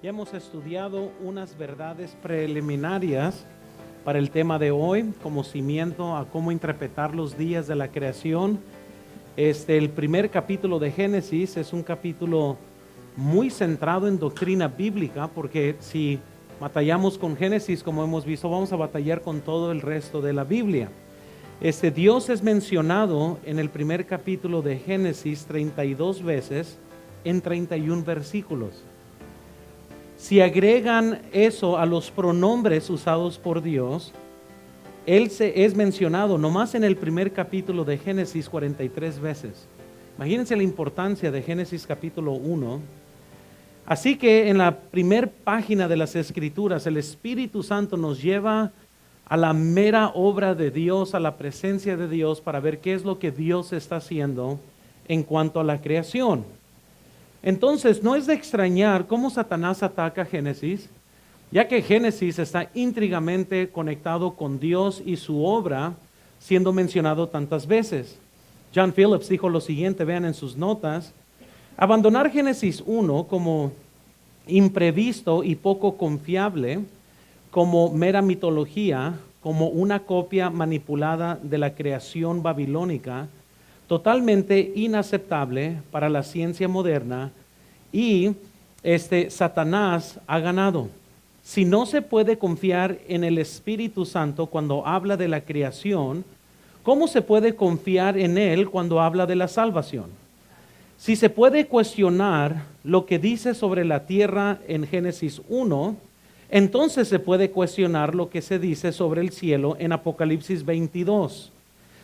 Ya hemos estudiado unas verdades preliminarias para el tema de hoy, como cimiento a cómo interpretar los días de la creación. El primer capítulo de Génesis es un capítulo muy centrado en doctrina bíblica, porque si batallamos con Génesis, como hemos visto, vamos a batallar con todo el resto de la Biblia. Dios es mencionado en el primer capítulo de Génesis 32 veces en 31 versículos. Si agregan eso a los pronombres usados por Dios, Él es mencionado nomás en el primer capítulo de Génesis 43 veces. Imagínense la importancia de Génesis capítulo 1. Así que en la primer página de las Escrituras, el Espíritu Santo nos lleva a la mera obra de Dios, a la presencia de Dios, para ver qué es lo que Dios está haciendo en cuanto a la creación. Entonces, no es de extrañar cómo Satanás ataca Génesis, ya que Génesis está íntrigamente conectado con Dios y su obra, siendo mencionado tantas veces. John Phillips dijo lo siguiente, vean en sus notas: abandonar Génesis 1 como imprevisto y poco confiable, como mera mitología, como una copia manipulada de la creación babilónica, totalmente inaceptable para la ciencia moderna, y Satanás ha ganado. Si no se puede confiar en el Espíritu Santo cuando habla de la creación, ¿cómo se puede confiar en Él cuando habla de la salvación? Si se puede cuestionar lo que dice sobre la tierra en Génesis 1, entonces se puede cuestionar lo que se dice sobre el cielo en Apocalipsis 22.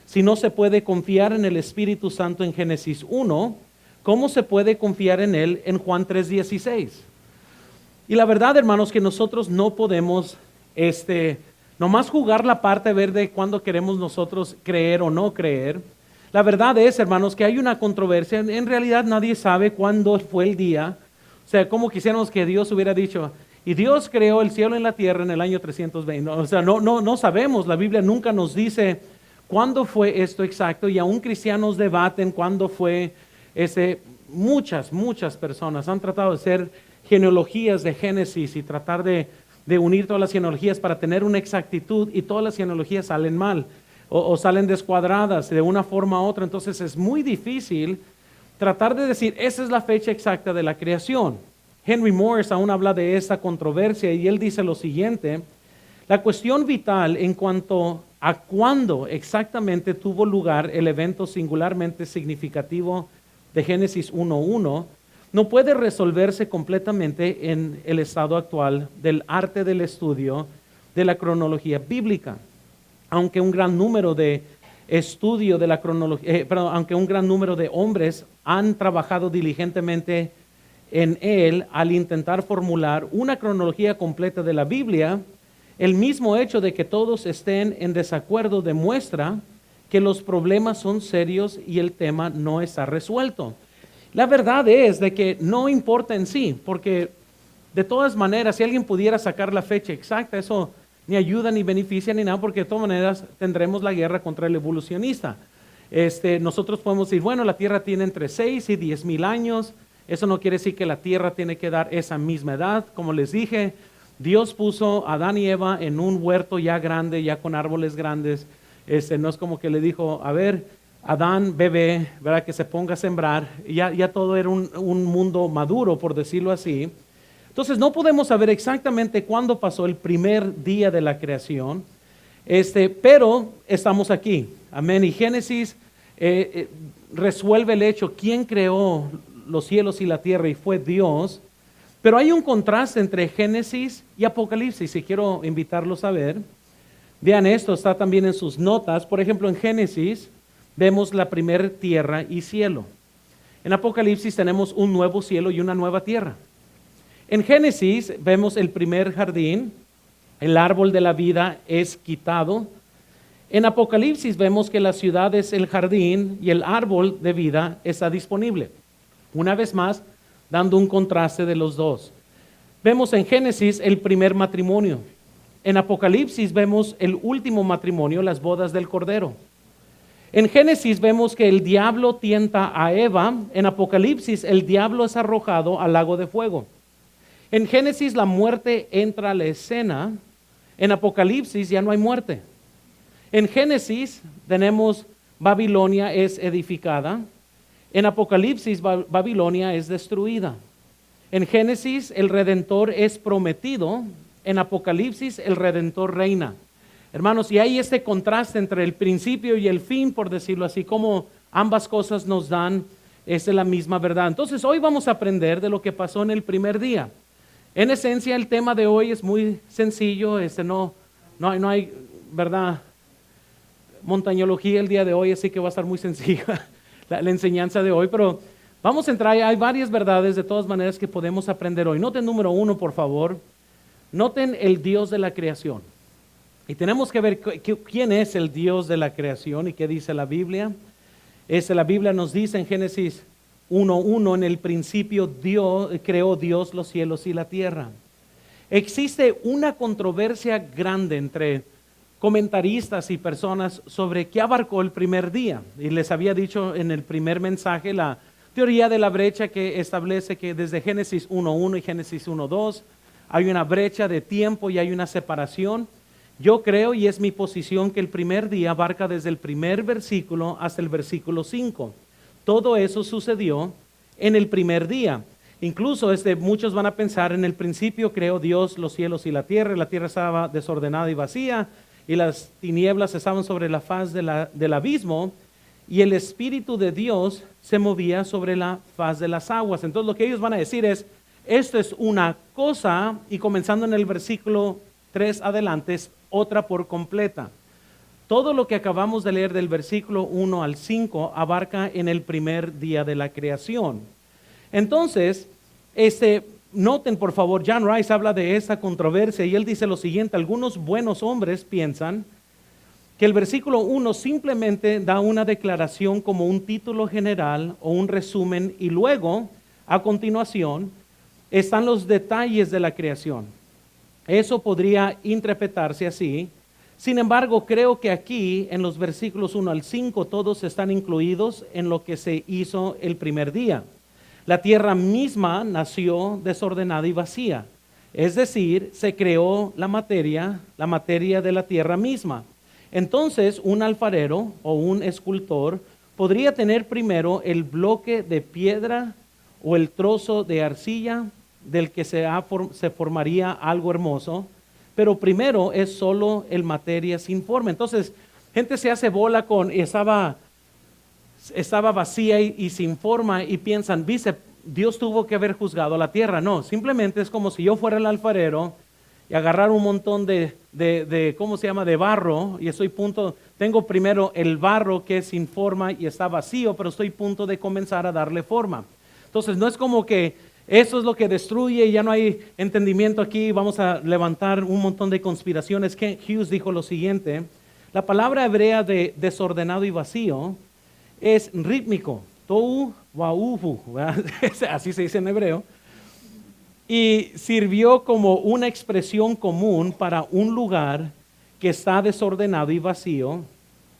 Si no se puede confiar en el Espíritu Santo en Génesis 1, ¿cómo se puede confiar en Él en Juan 3:16? Y la verdad, hermanos, que nosotros no podemos nomás jugar la parte verde cuando queremos nosotros creer o no creer. La verdad es, hermanos, que hay una controversia. En realidad nadie sabe cuándo fue el día. O sea, como quisiéramos que Dios hubiera dicho, y Dios creó el cielo y la tierra en el año 320. O sea, no sabemos. La Biblia nunca nos dice cuándo fue esto exacto, y aún cristianos debaten cuándo fue muchas personas han tratado de hacer genealogías de Génesis y tratar de unir todas las genealogías para tener una exactitud, y todas las genealogías salen mal o salen descuadradas de una forma u otra. Entonces es muy difícil tratar de decir esa es la fecha exacta de la creación. Henry Morris aún habla de esa controversia, y él dice lo siguiente: la cuestión vital en cuanto a cuándo exactamente tuvo lugar el evento singularmente significativo de Génesis 1:1 no puede resolverse completamente en el estado actual del arte del estudio de la cronología bíblica. Aunque un gran número de estudio de la cronología, aunque un gran número de hombres han trabajado diligentemente en él al intentar formular una cronología completa de la Biblia, el mismo hecho de que todos estén en desacuerdo demuestra que los problemas son serios y el tema no está resuelto. La verdad es de que no importa en sí, porque de todas maneras, si alguien pudiera sacar la fecha exacta, eso ni ayuda ni beneficia ni nada, porque de todas maneras tendremos la guerra contra el evolucionista. Nosotros podemos decir, bueno, la Tierra tiene entre 6 y 10 mil años. Eso no quiere decir que la Tierra tiene que dar esa misma edad. Como les dije, Dios puso a Adán y Eva en un huerto ya grande, ya con árboles grandes. No es como que le dijo, a ver, Adán, bebé, ¿verdad?, que se ponga a sembrar. Ya todo era un mundo maduro, por decirlo así. Entonces no podemos saber exactamente cuándo pasó el primer día de la creación, pero estamos aquí. Amén. Y Génesis resuelve el hecho, ¿quién creó los cielos y la tierra? Y fue Dios. Pero hay un contraste entre Génesis y Apocalipsis, y quiero invitarlos a ver. Vean esto, está también en sus notas. Por ejemplo, en Génesis vemos la primera tierra y cielo. En Apocalipsis tenemos un nuevo cielo y una nueva tierra. En Génesis vemos el primer jardín, el árbol de la vida es quitado. En Apocalipsis vemos que la ciudad es el jardín y el árbol de vida está disponible. Una vez más, dando un contraste de los dos. Vemos en Génesis el primer matrimonio. En Apocalipsis vemos el último matrimonio, las bodas del Cordero. En Génesis vemos que el diablo tienta a Eva. En Apocalipsis el diablo es arrojado al lago de fuego. En Génesis la muerte entra a la escena, en Apocalipsis ya no hay muerte. En Génesis tenemos Babilonia es edificada, en Apocalipsis Babilonia es destruida. En Génesis el Redentor es prometido, en Apocalipsis el Redentor reina. Hermanos, y hay este contraste entre el principio y el fin, por decirlo así, como ambas cosas nos dan la misma verdad. Entonces hoy vamos a aprender de lo que pasó en el primer día. En esencia el tema de hoy es muy sencillo, no hay, ¿verdad?, montañología el día de hoy, así que va a estar muy sencilla la enseñanza de hoy, pero vamos a entrar, hay varias verdades de todas maneras que podemos aprender hoy. Noten número 1, por favor, noten el Dios de la creación. Y tenemos que ver quién es el Dios de la creación y qué dice la Biblia. La Biblia nos dice en Génesis 1:1, en el principio creó Dios los cielos y la tierra. Existe una controversia grande entre comentaristas y personas sobre qué abarcó el primer día. Y les había dicho en el primer mensaje la teoría de la brecha que establece que desde Génesis 1:1 y Génesis 1:2 hay una brecha de tiempo y hay una separación. Yo creo, y es mi posición, que el primer día abarca desde el primer versículo hasta el versículo 5. Todo eso sucedió en el primer día. Incluso muchos van a pensar, en el principio creó Dios los cielos y la tierra estaba desordenada y vacía, y las tinieblas estaban sobre la faz del abismo, y el Espíritu de Dios se movía sobre la faz de las aguas. Entonces lo que ellos van a decir es, esto es una cosa, y comenzando en el versículo 3 adelante, es otra por completa. Todo lo que acabamos de leer del versículo 1 al 5 abarca en el primer día de la creación. Entonces, noten por favor, John Rice habla de esa controversia y él dice lo siguiente: algunos buenos hombres piensan que el versículo 1 simplemente da una declaración como un título general o un resumen, y luego, a continuación, están los detalles de la creación. Eso podría interpretarse así. Sin embargo, creo que aquí, en los versículos 1 al 5, todos están incluidos en lo que se hizo el primer día. La tierra misma nació desordenada y vacía. Es decir, se creó la materia de la tierra misma. Entonces, un alfarero o un escultor podría tener primero el bloque de piedra o el trozo de arcilla del que se formaría algo hermoso, pero primero es solo el materia sin forma. Entonces, gente se hace bola estaba vacía y sin forma, y piensan, dice, Dios tuvo que haber juzgado la tierra. No, simplemente es como si yo fuera el alfarero y agarrar un montón de barro, y tengo primero el barro que es sin forma y está vacío, pero estoy a punto de comenzar a darle forma. Entonces, no es como que eso es lo que destruye y ya no hay entendimiento aquí, vamos a levantar un montón de conspiraciones. Kent Hughes dijo lo siguiente: la palabra hebrea de desordenado y vacío es rítmico, tohu wauhu, así se dice en hebreo, y sirvió como una expresión común para un lugar que está desordenado y vacío,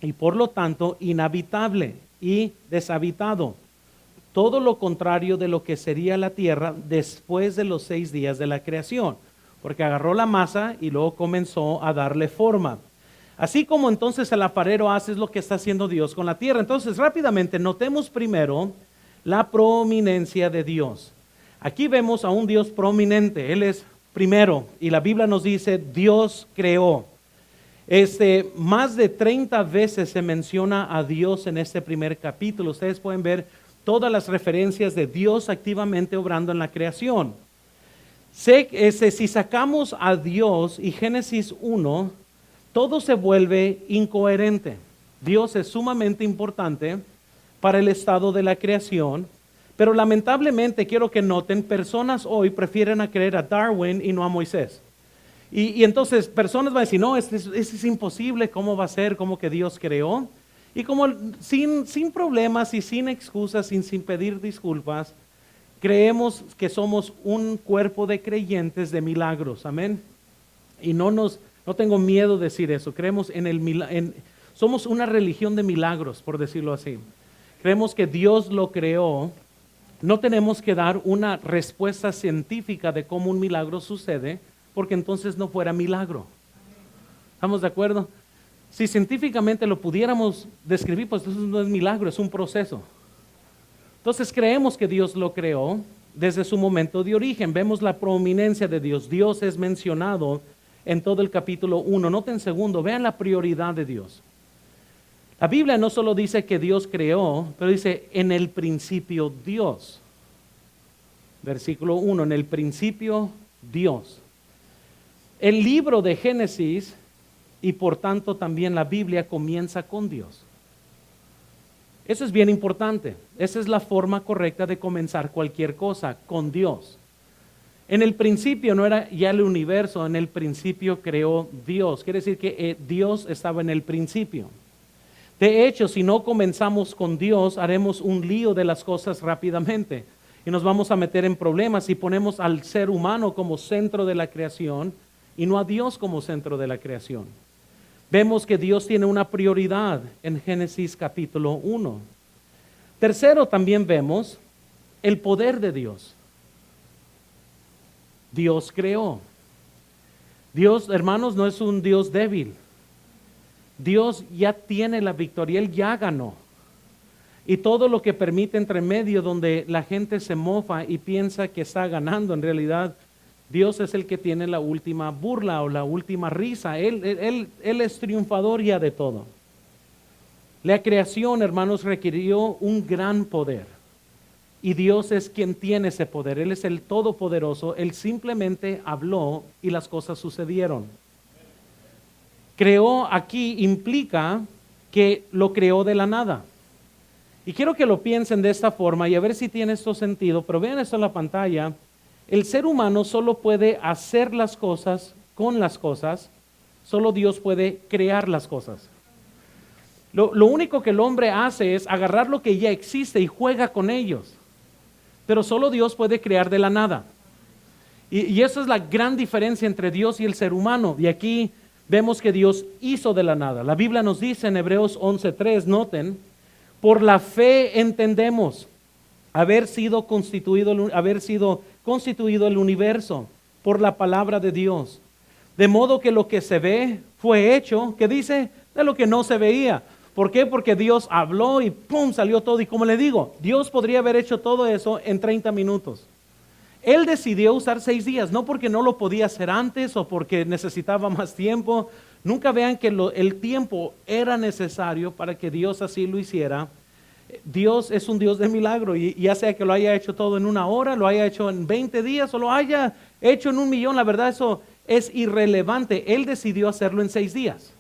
y por lo tanto inhabitable y deshabitado. Todo lo contrario de lo que sería la tierra después de los 6 días de la creación, porque agarró la masa y luego comenzó a darle forma. Así como entonces el alfarero hace, es lo que está haciendo Dios con la tierra. Entonces, rápidamente, notemos primero la prominencia de Dios. Aquí vemos a un Dios prominente, Él es primero, y la Biblia nos dice, Dios creó. Más de 30 veces se menciona a Dios en este primer capítulo. Ustedes pueden ver todas las referencias de Dios activamente obrando en la creación. Si sacamos a Dios y Génesis 1, todo se vuelve incoherente. Dios es sumamente importante para el estado de la creación, pero lamentablemente quiero que noten, personas hoy prefieren creer a Darwin y no a Moisés. Y entonces personas van a decir, no, esto es imposible, ¿cómo va a ser? ¿Cómo que Dios creó? Y como sin problemas y sin excusas, sin pedir disculpas, creemos que somos un cuerpo de creyentes de milagros, amén. Y no tengo miedo de decir eso, creemos somos una religión de milagros, por decirlo así. Creemos que Dios lo creó no tenemos que dar una respuesta científica de cómo un milagro sucede, porque entonces no fuera milagro. ¿Estamos de acuerdo? Si científicamente lo pudiéramos describir, pues eso no es milagro, es un proceso. Entonces creemos que Dios lo creó desde su momento de origen. Vemos la prominencia de Dios. Dios es mencionado en todo el capítulo 1. Noten segundo, vean la prioridad de Dios. La Biblia no solo dice que Dios creó, pero dice en el principio Dios. Versículo 1, en el principio Dios. El libro de Génesis y por tanto también la Biblia comienza con Dios. Eso es bien importante. Esa es la forma correcta de comenzar cualquier cosa, con Dios. En el principio no era ya el universo, en el principio creó Dios. Quiere decir que Dios estaba en el principio. De hecho, si no comenzamos con Dios, haremos un lío de las cosas rápidamente y nos vamos a meter en problemas si ponemos al ser humano como centro de la creación y no a Dios como centro de la creación. Vemos que Dios tiene una prioridad en Génesis capítulo 1. Tercero, también vemos el poder de Dios. Dios creó. Dios, hermanos, no es un Dios débil. Dios ya tiene la victoria, Él ya ganó. Y todo lo que permite entre medio donde la gente se mofa y piensa que está ganando, en realidad Dios es el que tiene la última burla o la última risa. Él es triunfador ya de todo. La creación, hermanos, requirió un gran poder. Y Dios es quien tiene ese poder. Él es el todopoderoso. Él simplemente habló y las cosas sucedieron. Creó aquí implica que lo creó de la nada. Y quiero que lo piensen de esta forma y a ver si tiene esto sentido, pero vean esto en la pantalla. El ser humano solo puede hacer las cosas con las cosas, solo Dios puede crear las cosas. Lo único que el hombre hace es agarrar lo que ya existe y juega con ellos, pero solo Dios puede crear de la nada. Y esa es la gran diferencia entre Dios y el ser humano. Y aquí vemos que Dios hizo de la nada. La Biblia nos dice en Hebreos 11:3, noten, por la fe entendemos haber sido constituido el universo por la palabra de Dios. De modo que lo que se ve fue hecho, ¿qué dice? De lo que no se veía. ¿Por qué? Porque Dios habló y ¡pum! Salió todo. Y como le digo, Dios podría haber hecho todo eso en 30 minutos. Él decidió usar 6 días, no porque no lo podía hacer antes o porque necesitaba más tiempo. Nunca vean que el tiempo era necesario para que Dios así lo hiciera. Dios es un Dios de milagro y ya sea que lo haya hecho todo en 1 hora, lo haya hecho en 20 días o lo haya hecho en 1,000,000, la verdad eso es irrelevante. Él decidió hacerlo en 6 días.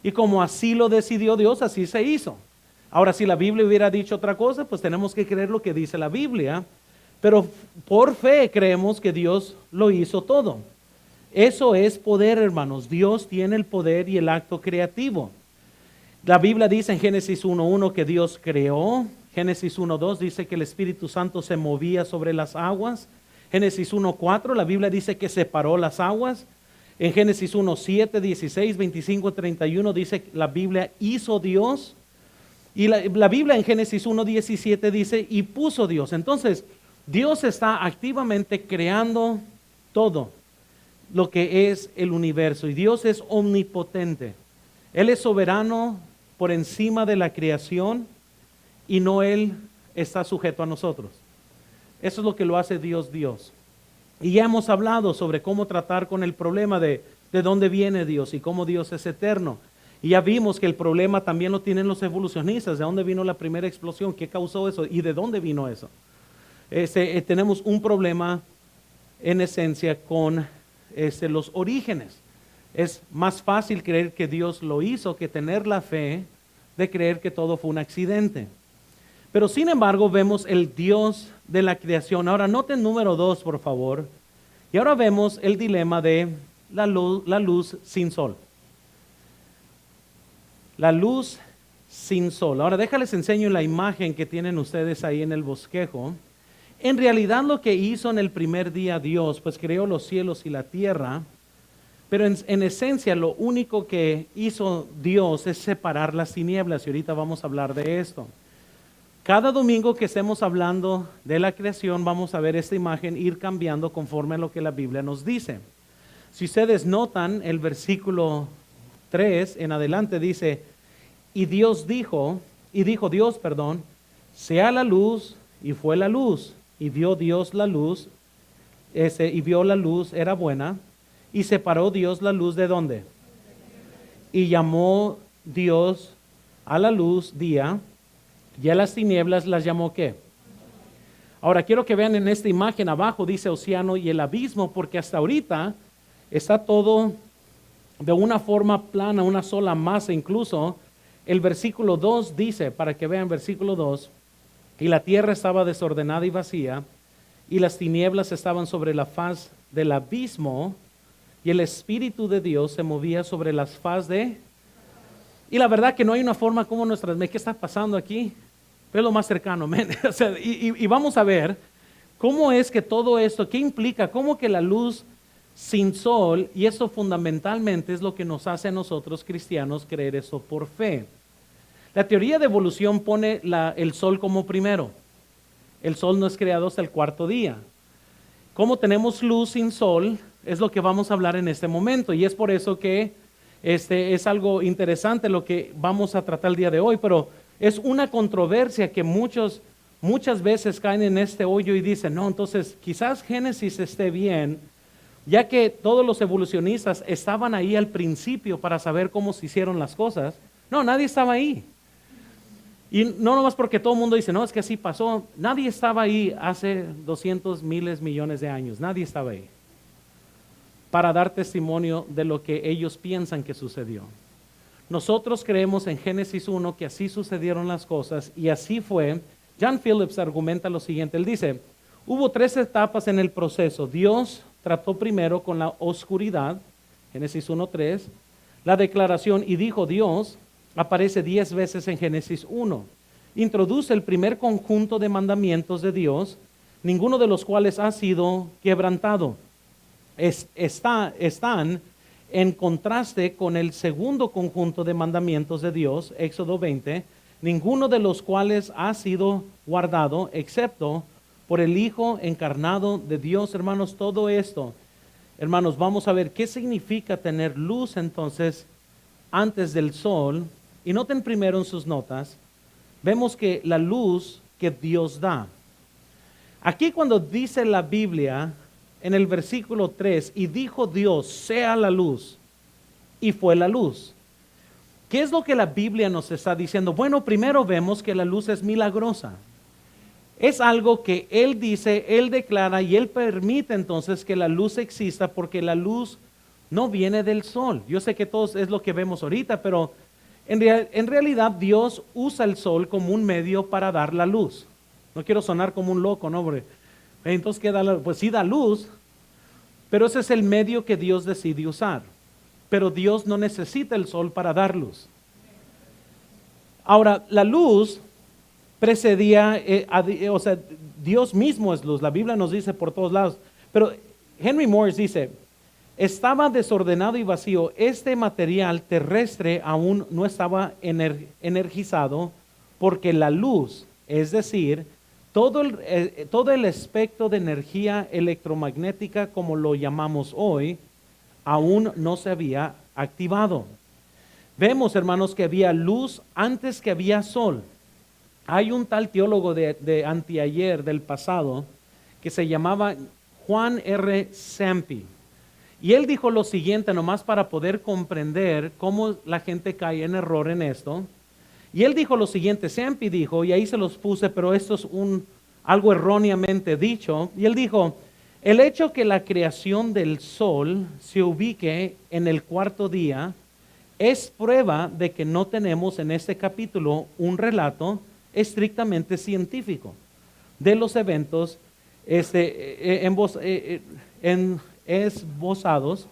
Y como así lo decidió Dios, así se hizo. Ahora, si la Biblia hubiera dicho otra cosa, pues tenemos que creer lo que dice la Biblia. Pero por fe creemos que Dios lo hizo todo. Eso es poder, hermanos. Dios tiene el poder y el acto creativo. La Biblia dice en Génesis 1:1 que Dios creó. Génesis 1:2 dice que el Espíritu Santo se movía sobre las aguas. Génesis 1:4 la Biblia dice que separó las aguas. En Génesis 1:7, 16, 25, 31 dice que la Biblia hizo Dios. Y la Biblia en Génesis 1:17 dice y puso Dios. Entonces, Dios está activamente creando todo lo que es el universo. Y Dios es omnipotente. Él es soberano por encima de la creación y no Él está sujeto a nosotros. Eso es lo que lo hace Dios, Dios. Y ya hemos hablado sobre cómo tratar con el problema de dónde viene Dios y cómo Dios es eterno. Y ya vimos que el problema también lo tienen los evolucionistas. ¿De dónde vino la primera explosión? ¿Qué causó eso? ¿Y de dónde vino eso? Tenemos un problema en esencia con los orígenes. Es más fácil creer que Dios lo hizo que tener la fe de creer que todo fue un accidente. Pero sin embargo vemos el Dios de la creación. Ahora noten número 2, por favor. Y ahora vemos el dilema de la luz sin sol. La luz sin sol. Ahora déjales enseño la imagen que tienen ustedes ahí en el bosquejo. En realidad lo que hizo en el primer día Dios, pues creó los cielos y la tierra. Pero en esencia lo único que hizo Dios es separar las tinieblas y ahorita vamos a hablar de esto. Cada domingo que estemos hablando de la creación, vamos a ver esta imagen ir cambiando conforme a lo que la Biblia nos dice. Si ustedes notan, el versículo 3 en adelante dice, y dijo Dios, sea la luz, y fue la luz, y vio Dios la luz, y vio la luz, era buena, y separó Dios la luz ¿de dónde? Y llamó Dios a la luz día, y a las tinieblas las llamó ¿qué? Ahora quiero que vean en esta imagen abajo, dice océano y el abismo, porque hasta ahorita está todo de una forma plana, una sola masa. Incluso el versículo 2 dice, para que vean versículo 2, y la tierra estaba desordenada y vacía, y las tinieblas estaban sobre la faz del abismo, y el Espíritu de Dios se movía sobre las faz de... Y la verdad que no hay una forma como nuestras... ¿Qué está pasando aquí? Es lo más cercano, o sea, y vamos a ver cómo es que todo esto, qué implica, cómo que la luz sin sol, y eso fundamentalmente es lo que nos hace a nosotros cristianos creer eso por fe. La teoría de evolución pone el sol como primero. El sol no es creado hasta el cuarto día. ¿Cómo tenemos luz sin sol? Es lo que vamos a hablar en este momento, y es por eso que es algo interesante lo que vamos a tratar el día de hoy, pero es una controversia que muchas veces caen en este hoyo y dicen, no, entonces quizás Génesis esté bien, ya que todos los evolucionistas estaban ahí al principio para saber cómo se hicieron las cosas. No, nadie estaba ahí. Y no nomás porque todo el mundo dice, no, es que así pasó. Nadie estaba ahí hace 200 miles millones de años. Nadie estaba ahí para dar testimonio de lo que ellos piensan que sucedió. Nosotros creemos en Génesis 1 que así sucedieron las cosas y así fue. John Phillips argumenta lo siguiente. Él dice, hubo 3 etapas en el proceso. Dios trató primero con la oscuridad, Génesis 1:3. La declaración, y dijo Dios, aparece 10 veces en Génesis 1. Introduce el primer conjunto de mandamientos de Dios, ninguno de los cuales ha sido quebrantado. Están en contraste con el segundo conjunto de mandamientos de Dios, Éxodo 20, ninguno de los cuales ha sido guardado, excepto por el Hijo encarnado de Dios. Hermanos, todo esto, hermanos, vamos a ver qué significa tener luz entonces antes del sol. Y noten primero en sus notas, vemos que la luz que Dios da. Aquí cuando dice la Biblia, en el versículo 3, y dijo Dios, sea la luz, y fue la luz. ¿Qué es lo que la Biblia nos está diciendo? Bueno, primero vemos que la luz es milagrosa. Es algo que Él dice, Él declara, y Él permite entonces que la luz exista, porque la luz no viene del sol. Yo sé que todo es lo que vemos ahorita, pero en realidad Dios usa el sol como un medio para dar la luz. No quiero sonar como un loco, ¿no? Porque, entonces, ¿qué da? Pues sí da luz, pero ese es el medio que Dios decide usar. Pero Dios no necesita el sol para dar luz. Ahora, la luz precedía, o sea, Dios mismo es luz. La Biblia nos dice por todos lados. Pero Henry Morris dice, estaba desordenado y vacío. Este material terrestre aún no estaba energizado porque la luz, es decir, todo el espectro de energía electromagnética, como lo llamamos hoy, aún no se había activado. Vemos, hermanos, que había luz antes que había sol. Hay un tal teólogo de anteayer, del pasado, que se llamaba Juan R. Sampi. Y él dijo lo siguiente, nomás para poder comprender cómo la gente cae en error en esto. Y él dijo lo siguiente, Sampi dijo, y ahí se los puse, pero esto es algo erróneamente dicho. Y él dijo, el hecho que la creación del sol se ubique en el cuarto día es prueba de que no tenemos en este capítulo un relato estrictamente científico de los eventos esbozados,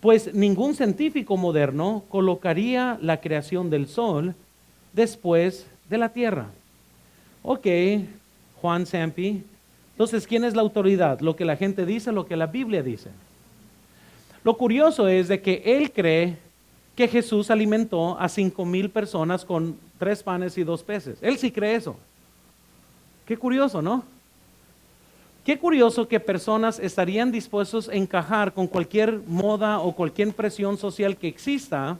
pues ningún científico moderno colocaría la creación del sol después de la tierra. Ok, Juan Sampi, entonces, ¿quién es la autoridad? ¿Lo que la gente dice, lo que la Biblia dice? Lo curioso es de que él cree que Jesús alimentó a 5,000 personas con 3 panes y 2 peces. Él sí cree eso. Qué curioso, ¿no? Qué curioso que personas estarían dispuestos a encajar con cualquier moda o cualquier presión social que exista,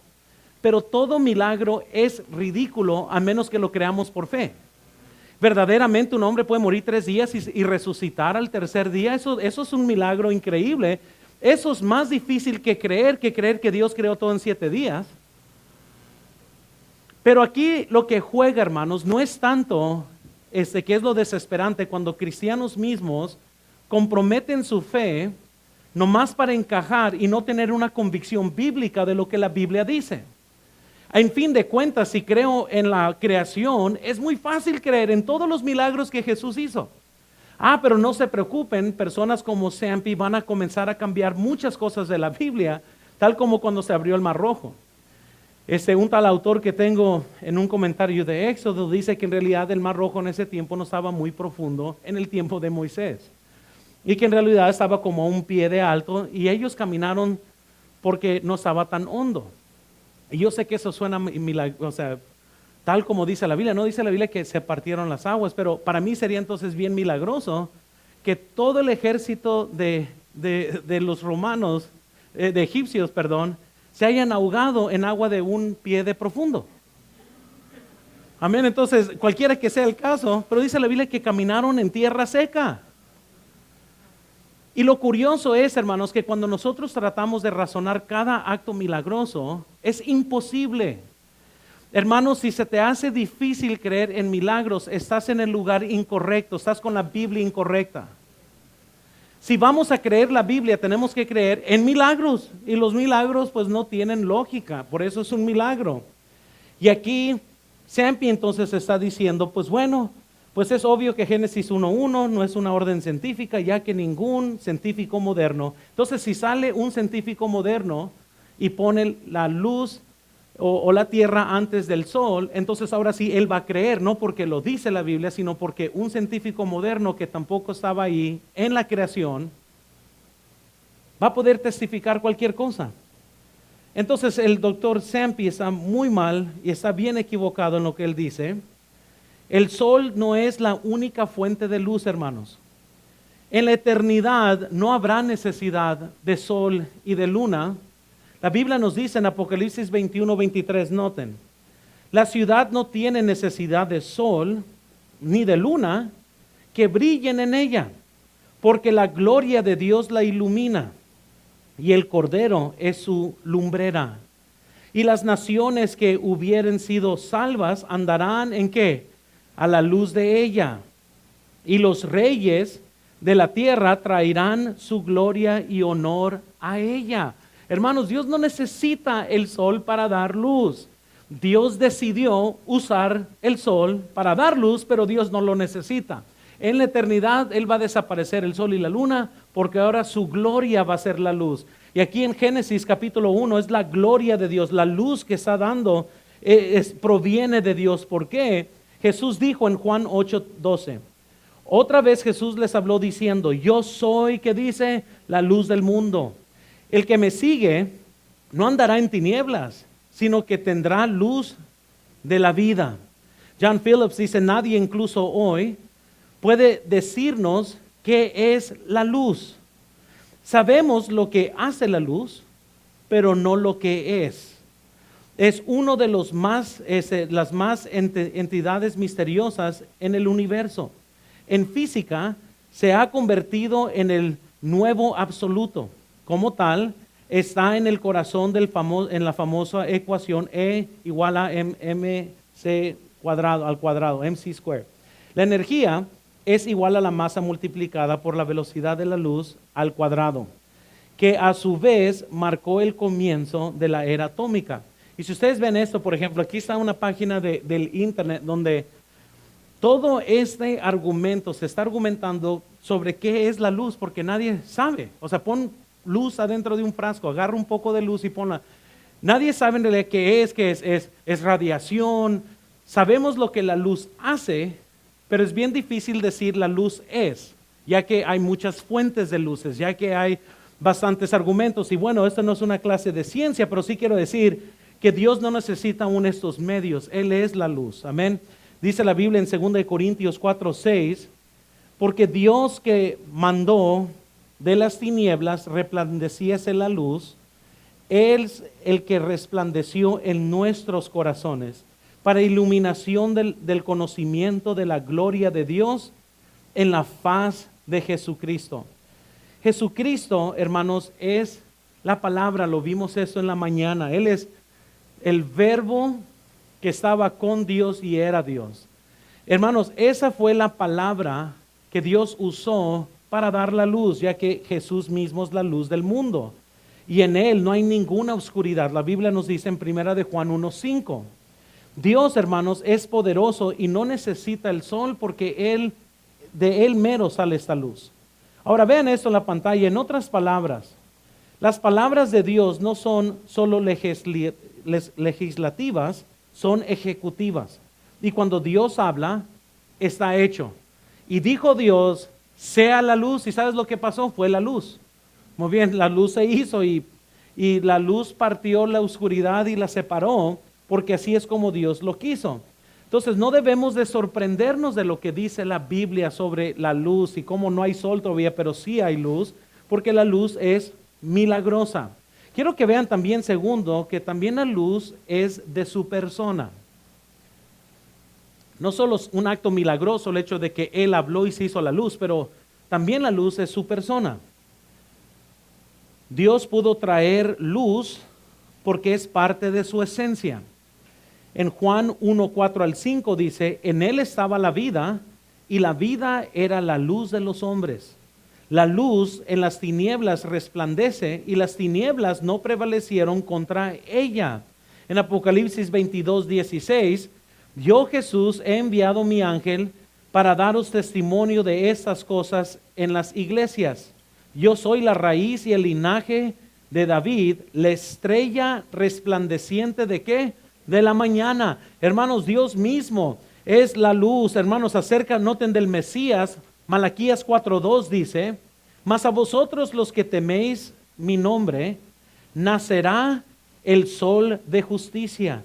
pero todo milagro es ridículo a menos que lo creamos por fe. Verdaderamente un hombre puede morir 3 días y resucitar al tercer día. Eso es un milagro increíble. Eso es más difícil que creer que Dios creó todo en 7 días. Pero aquí lo que juega, hermanos, no es tanto que es lo desesperante cuando cristianos mismos comprometen su fe nomás para encajar y no tener una convicción bíblica de lo que la Biblia dice. En fin de cuentas, si creo en la creación, es muy fácil creer en todos los milagros que Jesús hizo. Pero no se preocupen, personas como Sampi van a comenzar a cambiar muchas cosas de la Biblia, tal como cuando se abrió el Mar Rojo. Un tal autor que tengo en un comentario de Éxodo dice que en realidad el Mar Rojo en ese tiempo no estaba muy profundo en el tiempo de Moisés. Y que en realidad estaba como a un pie de alto y ellos caminaron porque no estaba tan hondo. Y yo sé que eso suena milagro, o sea, tal como dice la Biblia. No dice la Biblia que se partieron las aguas, pero para mí sería entonces bien milagroso que todo el ejército de los romanos, de egipcios, perdón, se hayan ahogado en agua de un pie de profundo. Amén, entonces cualquiera que sea el caso, pero dice la Biblia que caminaron en tierra seca. Y lo curioso es, hermanos, que cuando nosotros tratamos de razonar cada acto milagroso, es imposible. Hermanos, si se te hace difícil creer en milagros, estás en el lugar incorrecto, estás con la Biblia incorrecta. Si vamos a creer la Biblia, tenemos que creer en milagros. Y los milagros pues no tienen lógica, por eso es un milagro. Y aquí Sampi entonces está diciendo, pues bueno, pues es obvio que Génesis 1:1 no es una orden científica, ya que ningún científico moderno. Entonces si sale un científico moderno y pone la luz o la tierra antes del sol, entonces ahora sí él va a creer, no porque lo dice la Biblia, sino porque un científico moderno que tampoco estaba ahí en la creación, va a poder testificar cualquier cosa. Entonces el doctor Sampi está muy mal y está bien equivocado en lo que él dice. El sol no es la única fuente de luz, hermanos. En la eternidad no habrá necesidad de sol y de luna. La Biblia nos dice en Apocalipsis 21:23, noten, la ciudad no tiene necesidad de sol ni de luna que brillen en ella, porque la gloria de Dios la ilumina y el Cordero es su lumbrera. Y las naciones que hubieren sido salvas andarán ¿en qué? A la luz de ella. Y los reyes de la tierra traerán su gloria y honor a ella. Hermanos, Dios no necesita el sol para dar luz. Dios decidió usar el sol para dar luz, pero Dios no lo necesita. En la eternidad Él va a desaparecer el sol y la luna porque ahora su gloria va a ser la luz. Y aquí en Génesis capítulo 1 es la gloria de Dios, la luz que está dando proviene de Dios. ¿Por qué? Jesús dijo en Juan 8:12, otra vez Jesús les habló diciendo, yo soy, ¿qué dice? La luz del mundo. El que me sigue no andará en tinieblas, sino que tendrá luz de la vida. John Phillips dice, nadie incluso hoy puede decirnos qué es la luz. Sabemos lo que hace la luz, pero no lo que es. Es uno de las más entidades misteriosas en el universo. En física se ha convertido en el nuevo absoluto. Como tal, está en el corazón en la famosa ecuación E igual a mc al cuadrado, mc square. La energía es igual a la masa multiplicada por la velocidad de la luz al cuadrado, que a su vez marcó el comienzo de la era atómica. Y si ustedes ven esto, por ejemplo, aquí está una página del internet donde todo este argumento se está argumentando sobre qué es la luz, porque nadie sabe. O sea, pon luz adentro de un frasco, agarra un poco de luz y ponla. Nadie sabe en realidad qué es radiación. Sabemos lo que la luz hace, pero es bien difícil decir la luz es, ya que hay muchas fuentes de luces, ya que hay bastantes argumentos. Y bueno, esto no es una clase de ciencia, pero sí quiero decir que Dios no necesita aún estos medios. Él es la luz. Amén. Dice la Biblia en 2 Corintios 4:6, porque Dios que mandó de las tinieblas resplandeciese la luz, es el que resplandeció en nuestros corazones para iluminación del conocimiento de la gloria de Dios en la faz de Jesucristo. Jesucristo, hermanos, es la palabra, lo vimos esto en la mañana. Él es el verbo que estaba con Dios y era Dios. Hermanos, esa fue la palabra que Dios usó para dar la luz, ya que Jesús mismo es la luz del mundo. Y en Él no hay ninguna oscuridad. La Biblia nos dice en 1 de Juan 1:5. Dios, hermanos, es poderoso y no necesita el sol porque de Él mero sale esta luz. Ahora vean esto en la pantalla. En otras palabras, las palabras de Dios no son solo legislativas, son ejecutivas. Y cuando Dios habla, está hecho. Y dijo Dios, sea la luz. ¿Y sabes lo que pasó? Fue la luz. Muy bien, la luz se hizo y la luz partió la oscuridad y la separó, porque así es como Dios lo quiso. Entonces no debemos de sorprendernos de lo que dice la Biblia sobre la luz y cómo no hay sol todavía, pero sí hay luz, porque la luz es milagrosa. Quiero que vean también, segundo, que también la luz es de su persona. No solo es un acto milagroso el hecho de que Él habló y se hizo la luz, pero también la luz es su persona. Dios pudo traer luz porque es parte de su esencia. En Juan 1:4-5 dice, en Él estaba la vida y la vida era la luz de los hombres. La luz en las tinieblas resplandece y las tinieblas no prevalecieron contra ella. En Apocalipsis 22:16, yo Jesús he enviado mi ángel para daros testimonio de estas cosas en las iglesias. Yo soy la raíz y el linaje de David, la estrella resplandeciente ¿de qué? De la mañana. Hermanos, Dios mismo es la luz. Hermanos, noten del Mesías. Malaquías 4:2 dice, mas a vosotros los que teméis mi nombre, nacerá el sol de justicia.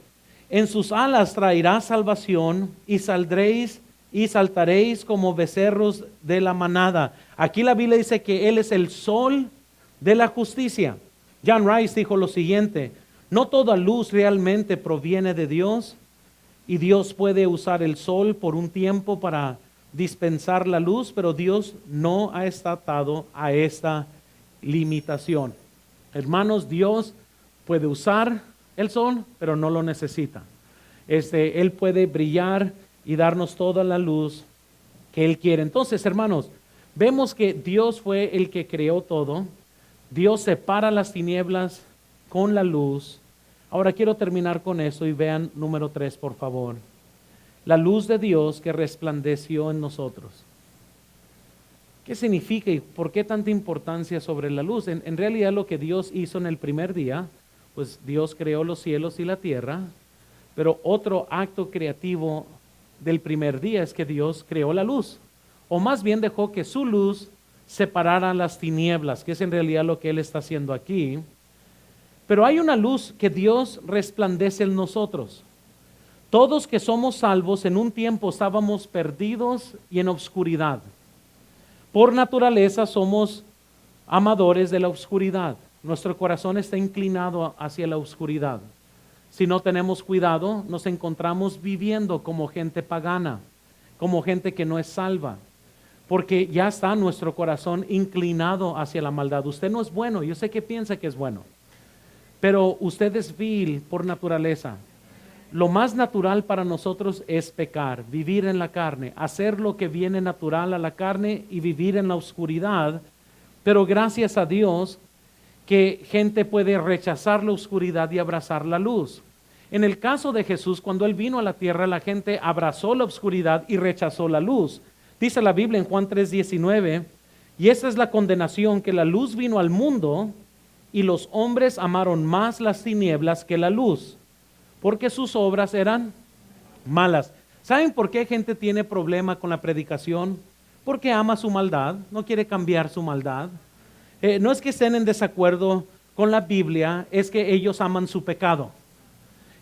En sus alas traerá salvación y saldréis y saltaréis como becerros de la manada. Aquí la Biblia dice que Él es el sol de la justicia. John Rice dijo lo siguiente, no toda luz realmente proviene de Dios y Dios puede usar el sol por un tiempo para dispensar la luz, pero Dios no ha estado atado a esta limitación. Hermanos, Dios puede usar el sol, pero no lo necesita. Él puede brillar y darnos toda la luz que Él quiere. Entonces, hermanos, vemos que Dios fue el que creó todo. Dios separa las tinieblas con la luz. Ahora quiero terminar con eso y vean número 3, por favor. La luz de Dios que resplandeció en nosotros. ¿Qué significa y por qué tanta importancia sobre la luz? En realidad lo que Dios hizo en el primer día, pues Dios creó los cielos y la tierra, pero otro acto creativo del primer día es que Dios creó la luz, o más bien dejó que su luz separara las tinieblas, que es en realidad lo que Él está haciendo aquí. Pero hay una luz que Dios resplandece en nosotros. Todos que somos salvos en un tiempo estábamos perdidos y en obscuridad. Por naturaleza somos amadores de la oscuridad. Nuestro corazón está inclinado hacia la oscuridad. Si no tenemos cuidado, nos encontramos viviendo como gente pagana, como gente que no es salva, porque ya está nuestro corazón inclinado hacia la maldad. Usted no es bueno, yo sé que piensa que es bueno, pero usted es vil por naturaleza. Lo más natural para nosotros es pecar, vivir en la carne, hacer lo que viene natural a la carne y vivir en la oscuridad, pero gracias a Dios que gente puede rechazar la oscuridad y abrazar la luz. En el caso de Jesús, cuando Él vino a la tierra, la gente abrazó la oscuridad y rechazó la luz. Dice la Biblia en Juan 3:19, y esta es la condenación, que la luz vino al mundo y los hombres amaron más las tinieblas que la luz, porque sus obras eran malas. ¿Saben por qué gente tiene problema con la predicación? Porque ama su maldad, no quiere cambiar su maldad. No es que estén en desacuerdo con la Biblia, es que ellos aman su pecado.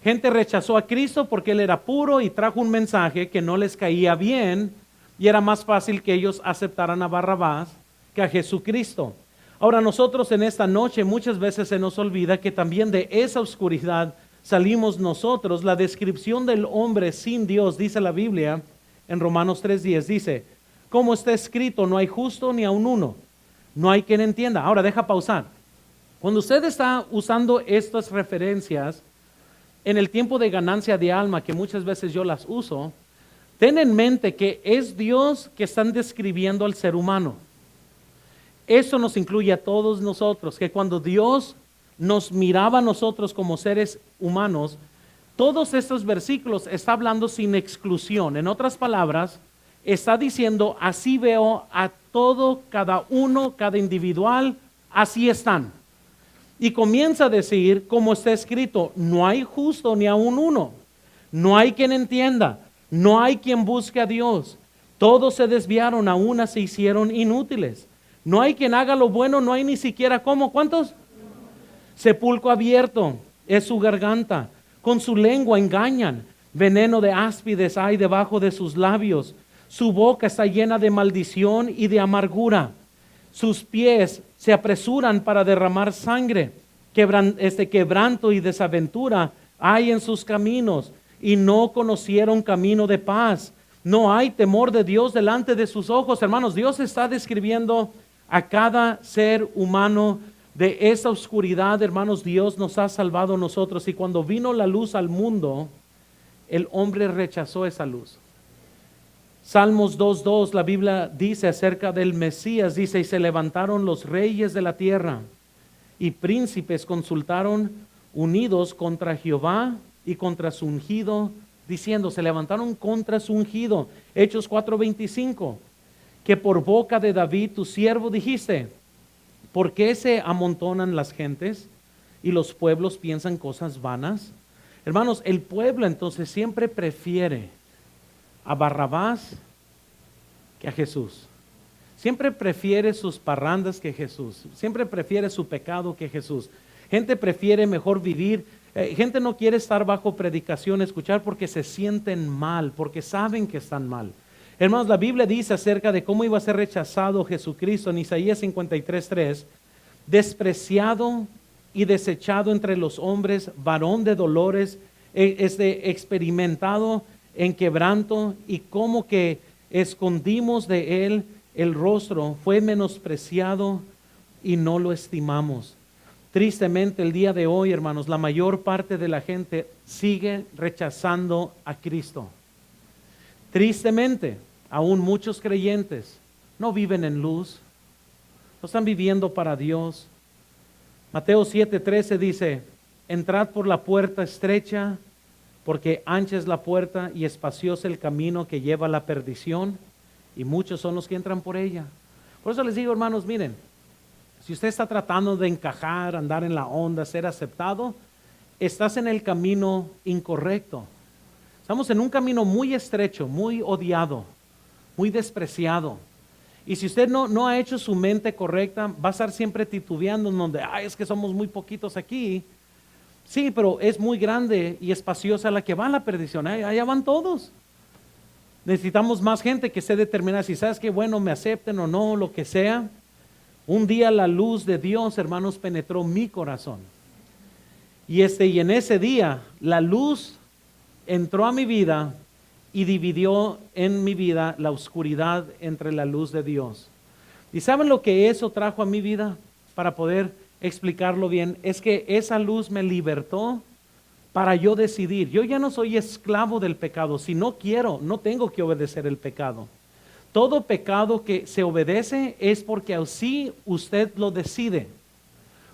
Gente rechazó a Cristo porque Él era puro y trajo un mensaje que no les caía bien y era más fácil que ellos aceptaran a Barrabás que a Jesucristo. Ahora nosotros en esta noche muchas veces se nos olvida que también de esa oscuridad salimos nosotros. La descripción del hombre sin Dios, dice la Biblia en Romanos 3:10, dice, como está escrito, no hay justo ni aun uno, no hay quien entienda. Ahora deja pausar. Cuando usted está usando estas referencias en el tiempo de ganancia de alma, que muchas veces yo las uso, ten en mente que es Dios que están describiendo al ser humano. Eso nos incluye a todos nosotros, que cuando Dios nos miraba a nosotros como seres humanos, todos estos versículos está hablando sin exclusión. En otras palabras, está diciendo, así veo a todo, cada uno, cada individual, así están. Y comienza a decir, como está escrito, no hay justo ni aun uno, no hay quien entienda, no hay quien busque a Dios. Todos se desviaron, a una se hicieron inútiles. No hay quien haga lo bueno, no hay ni siquiera cómo. ¿Cuántos? Sepulcro abierto es su garganta, con su lengua engañan, veneno de áspides hay debajo de sus labios, su boca está llena de maldición y de amargura, sus pies se apresuran para derramar sangre, quebranto y desaventura hay en sus caminos, y no conocieron camino de paz. No hay temor de Dios delante de sus ojos. Hermanos, Dios está describiendo a cada ser humano de esa oscuridad. Hermanos, Dios nos ha salvado a nosotros, y cuando vino la luz al mundo, el hombre rechazó esa luz. Salmos 2:2, la Biblia dice acerca del Mesías, dice, y se levantaron los reyes de la tierra, y príncipes consultaron unidos contra Jehová y contra su ungido, diciendo, se levantaron contra su ungido. Hechos 4:25, que por boca de David tu siervo dijiste, ¿por qué se amontonan las gentes y los pueblos piensan cosas vanas? Hermanos, el pueblo entonces siempre prefiere a Barrabás que a Jesús. Siempre prefiere sus parrandas que Jesús. Siempre prefiere su pecado que Jesús. Gente prefiere mejor vivir. Gente no quiere estar bajo predicación, escuchar, porque se sienten mal, porque saben que están mal. Hermanos, la Biblia dice acerca de cómo iba a ser rechazado Jesucristo en Isaías 53:3, despreciado y desechado entre los hombres, varón de dolores, experimentado en quebranto, y como que escondimos de él el rostro, fue menospreciado y no lo estimamos. Tristemente el día de hoy, hermanos, la mayor parte de la gente sigue rechazando a Cristo. Tristemente, aún muchos creyentes no viven en luz, no están viviendo para Dios. Mateo 7:13 dice, entrad por la puerta estrecha, porque ancha es la puerta y espacioso el camino que lleva a la perdición, y muchos son los que entran por ella. Por eso les digo, hermanos, miren, si usted está tratando de encajar, andar en la onda, ser aceptado, estás en el camino incorrecto. Estamos en un camino muy estrecho, muy odiado, muy despreciado. Y si usted no ha hecho su mente correcta, va a estar siempre titubeando en donde, es que somos muy poquitos aquí. Sí, pero es muy grande y espaciosa la que va a la perdición. Allá van todos. Necesitamos más gente que esté determinada. Si sabes que bueno, me acepten o no, lo que sea. Un día la luz de Dios, hermanos, penetró mi corazón. Y en ese día la luz entró a mi vida y dividió en mi vida la oscuridad entre la luz de Dios. ¿Y saben lo que eso trajo a mi vida? Para poder explicarlo bien, es que esa luz me libertó para yo decidir. Yo ya no soy esclavo del pecado. Si no quiero, no tengo que obedecer el pecado. Todo pecado que se obedece es porque así usted lo decide,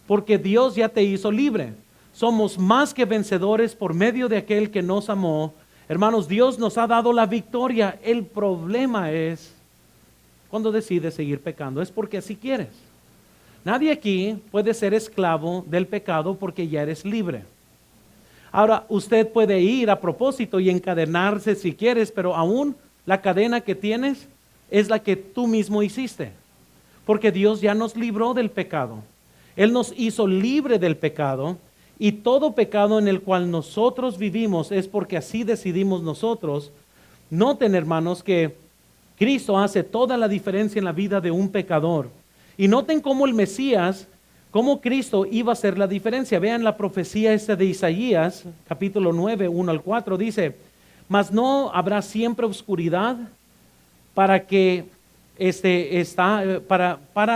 porque Dios ya te hizo libre. Somos más que vencedores por medio de aquel que nos amó. Hermanos, Dios nos ha dado la victoria. El problema es cuando decides seguir pecando, es porque así quieres. Nadie aquí puede ser esclavo del pecado porque ya eres libre. Ahora, usted puede ir a propósito y encadenarse si quieres, pero aún la cadena que tienes es la que tú mismo hiciste, porque Dios ya nos libró del pecado. Él nos hizo libre del pecado, Y todo pecado en el cual nosotros vivimos es porque así decidimos nosotros. Noten, hermanos, que Cristo hace toda la diferencia en la vida de un pecador. Y noten cómo el Mesías, cómo Cristo iba a hacer la diferencia. Vean la profecía esta de Isaías, capítulo 9, 1 al 4, dice: mas no habrá siempre oscuridad para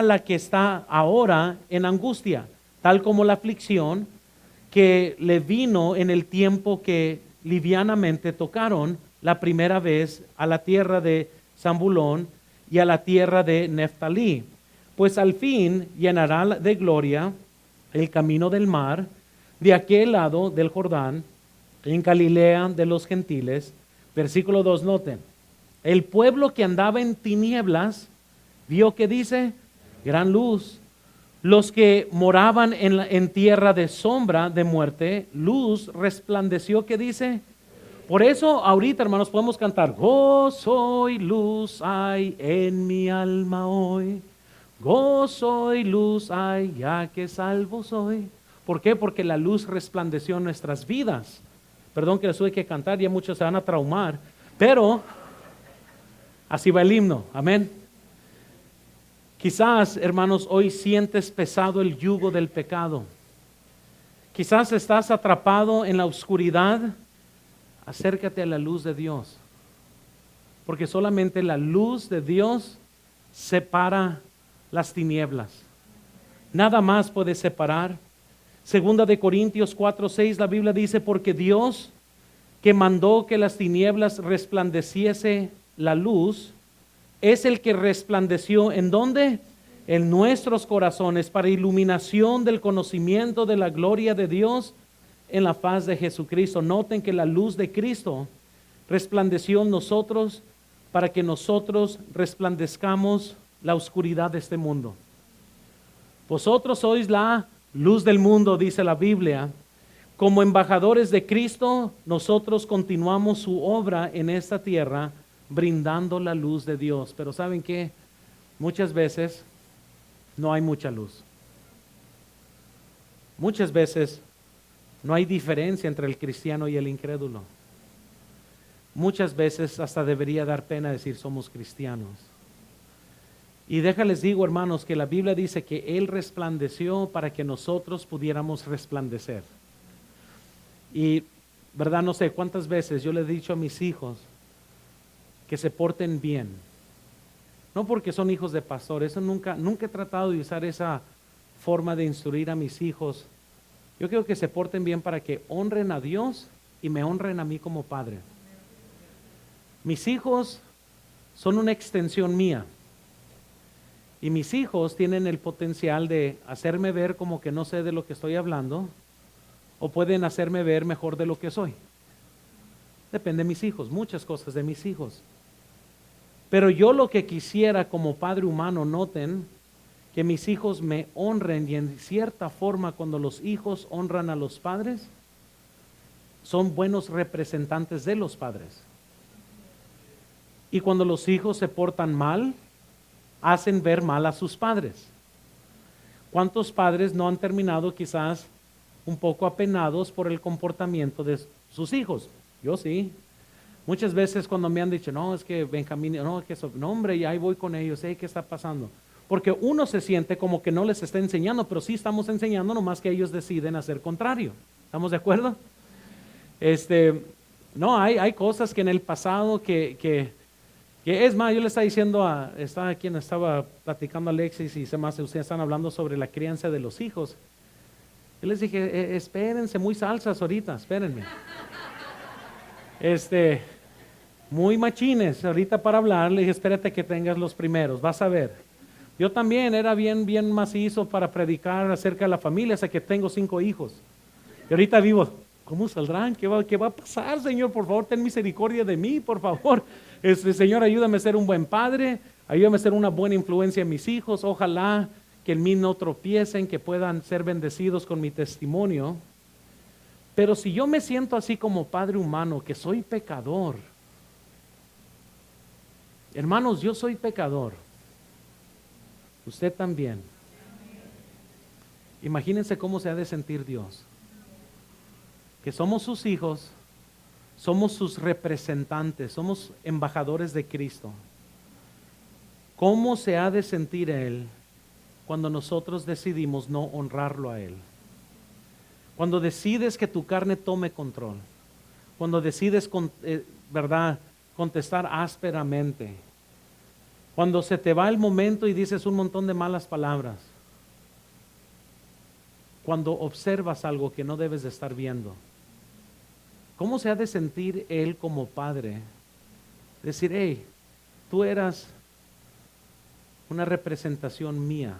la que está ahora en angustia, tal como la aflicción que le vino en el tiempo que livianamente tocaron la primera vez a la tierra de Zambulón y a la tierra de Neftalí. Pues al fin llenará de gloria el camino del mar, de aquel lado del Jordán, en Galilea de los gentiles. Versículo 2, noten. El pueblo que andaba en tinieblas vio, que dice, gran luz. Los que moraban en tierra de sombra de muerte, luz resplandeció, que dice. Por eso ahorita, hermanos, podemos cantar: gozo y luz hay en mi alma hoy. Gozo y luz hay, ya que salvo soy. ¿Por qué? Porque la luz resplandeció en nuestras vidas. Perdón que les tuve que cantar, ya muchos se van a traumar, pero así va el himno, amén. Quizás, hermanos, hoy sientes pesado el yugo del pecado. Quizás estás atrapado en la oscuridad. Acércate a la luz de Dios, porque solamente la luz de Dios separa las tinieblas. Nada más puede separar. Segunda de Corintios 4:6, la Biblia dice: porque Dios, que mandó que las tinieblas resplandeciese la luz, es el que resplandeció, ¿en dónde? En nuestros corazones, para iluminación del conocimiento de la gloria de Dios en la faz de Jesucristo. Noten que la luz de Cristo resplandeció en nosotros para que nosotros resplandezcamos la oscuridad de este mundo. Vosotros sois la luz del mundo, dice la Biblia. Como embajadores de Cristo, nosotros continuamos su obra en esta tierra, brindando la luz de Dios. Pero ¿saben qué? Muchas veces no hay mucha luz. Muchas veces no hay diferencia entre el cristiano y el incrédulo. Muchas veces hasta debería dar pena decir somos cristianos. Y déjales digo, hermanos, que la Biblia dice que Él resplandeció para que nosotros pudiéramos resplandecer. Y, verdad, no sé cuántas veces yo le he dicho a mis hijos que se porten bien. No porque son hijos de pastor, eso nunca he tratado de usar esa forma de instruir a mis hijos. Yo quiero que se porten bien para que honren a Dios y me honren a mí como padre. Mis hijos son una extensión mía. Y mis hijos tienen el potencial de hacerme ver como que no sé de lo que estoy hablando, o pueden hacerme ver mejor de lo que soy. Depende de mis hijos, muchas cosas de mis hijos. Pero yo lo que quisiera como padre humano, noten, que mis hijos me honren, y en cierta forma cuando los hijos honran a los padres, son buenos representantes de los padres. Y cuando los hijos se portan mal, hacen ver mal a sus padres. ¿Cuántos padres no han terminado quizás un poco apenados por el comportamiento de sus hijos? Yo sí. Muchas veces cuando me han dicho, no, es que Benjamín, no, que eso, no, hombre, y ahí voy con ellos, ¿qué está pasando? Porque uno se siente como que no les está enseñando, pero sí estamos enseñando, nomás que ellos deciden hacer contrario. ¿Estamos de acuerdo? No, hay cosas que en el pasado que es más, yo le estaba diciendo estaba platicando a Alexis y ustedes están hablando sobre la crianza de los hijos. Yo les dije, espérense, muy salsas ahorita, espérenme. Muy machines ahorita para hablar. Le dije, espérate que tengas los primeros, vas a ver. Yo también era bien macizo para predicar acerca de la familia, hasta que tengo 5 hijos. Y ahorita vivo, ¿cómo saldrán? ¿Qué va a pasar, Señor? Por favor, ten misericordia de mí, por favor. Señor, ayúdame a ser un buen padre, ayúdame a ser una buena influencia en mis hijos. Ojalá que en mí no tropiecen, que puedan ser bendecidos con mi testimonio. Pero si yo me siento así como padre humano, que soy pecador, hermanos, yo soy pecador. Usted también. Imagínense cómo se ha de sentir Dios. que somos sus hijos, somos sus representantes, somos embajadores de Cristo. ¿Cómo se ha de sentir Él cuando nosotros decidimos no honrarlo a Él? Cuando decides que tu carne tome control, cuando decides, ¿verdad?, contestar ásperamente, cuando se te va el momento y dices un montón de malas palabras, cuando observas algo que no debes de estar viendo. ¿Cómo se ha de sentir Él como padre? Decir, hey, tú eras una representación mía.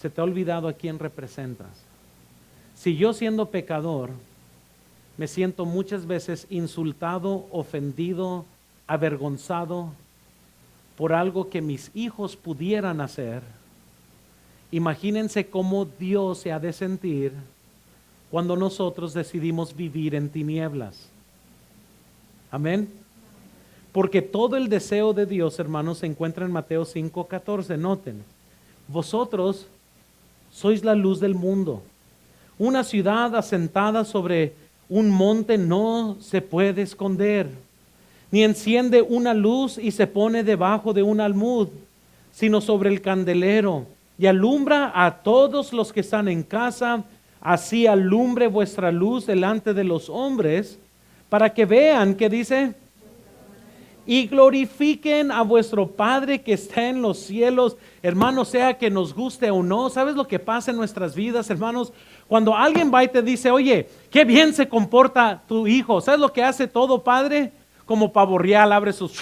Se te ha olvidado a quién representas. Si yo siendo pecador, me siento muchas veces insultado, ofendido, avergonzado por algo que mis hijos pudieran hacer, imagínense cómo Dios se ha de sentir cuando nosotros decidimos vivir en tinieblas. Amén. Porque todo el deseo de Dios, hermanos, se encuentra en Mateo 5:14. Noten, vosotros sois la luz del mundo. Una ciudad asentada sobre un monte no se puede esconder, ni enciende una luz y se pone debajo de un almud, sino sobre el candelero, y alumbra a todos los que están en casa. Así alumbre vuestra luz delante de los hombres, para que vean, ¿qué dice? Y glorifiquen a vuestro Padre que está en los cielos. Hermanos, sea que nos guste o no, ¿sabes lo que pasa en nuestras vidas, hermanos? Cuando alguien va y te dice, oye, qué bien se comporta tu hijo, ¿sabes lo que hace todo padre? Como pavo real, abre sus